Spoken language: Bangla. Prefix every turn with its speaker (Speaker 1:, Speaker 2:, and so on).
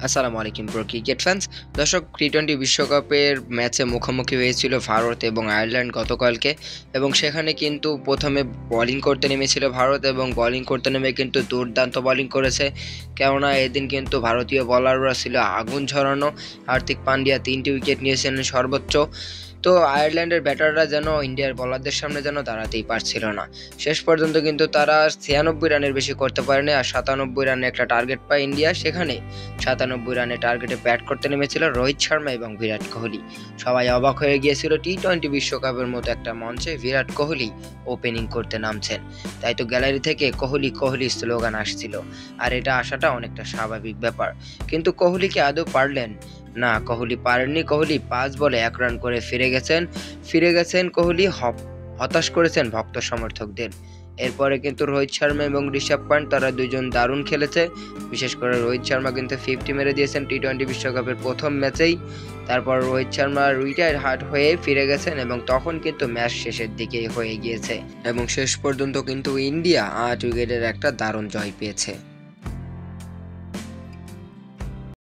Speaker 1: আসসালামু আলাইকুম প্রো ক্রিকেট ফ্যান্স। দর্শক, টি-টোয়েন্টি বিশ্বকাপের ম্যাচে মুখোমুখি হয়েছিল ভারত এবং আয়ারল্যান্ড গতকালকে, এবং সেখানে কিন্তু প্রথমে বোলিং করতে নেমেছিল ভারত, এবং বোলিং করতে নেমে কিন্তু দুর্দান্ত বোলিং করেছে। কেননা এদিন কিন্তু ভারতীয় বোলাররা ছিল আগুন ঝরানো। হার্দিক পান্ডিয়া 3টি উইকেট নিয়েছিলেন সর্বোচ্চ। তো আয়ারল্যান্ডের ব্যাটাররা যেন ইন্ডিয়ার বোলারদের সামনে যেন দাঁড়াতেই পারছিল না। শেষ পর্যন্ত কিন্তু তারা 96 রানের বেশি করতে পারেনি, আর 97 রানে একটা টার্গেট পায় ইন্ডিয়া। সেখানে 97 রানে টার্গেটে ব্যাট করতে নেমেছিল রোহিত শর্মা এবং বিরাট কোহলি। সবাই অবাক হয়ে গিয়েছিল, টি-টোয়েন্টি বিশ্বকাপের মতো একটা মঞ্চে বিরাট কোহলি ওপেনিং করতে নামছেন। তাই তো গ্যালারি থেকে কোহলি কোহলি স্লোগান আসছিল, আর এটা আসাটা অনেকটা স্বাভাবিক ব্যাপার। কিন্তু কোহলি কি আদৌ পারলেন? না, কোহলি পারেননি। কোহলি 5 বলে 1 রান করে ফিরে গেছেন কোহলি। হতাশ করেছেন ভক্ত সমর্থকদের। এরপরে কিন্তু রোহিত শর্মা এবং ঋষভ পান্ট, তারা দুজন দারুণ খেলেছে। বিশেষ করে রোহিত শর্মা কিন্তু 50 মেরে দিয়েছেন টি-টোয়েন্টি বিশ্বকাপের প্রথম ম্যাচেই। তারপর রোহিত শর্মা রিটায়ার হার্ট হয়ে ফিরে গেছেন, এবং তখন কিন্তু ম্যাচ শেষের দিকেই হয়ে গিয়েছে, এবং শেষ পর্যন্ত কিন্তু ইন্ডিয়া 8 উইকেটের একটা দারুণ জয় পেয়েছে।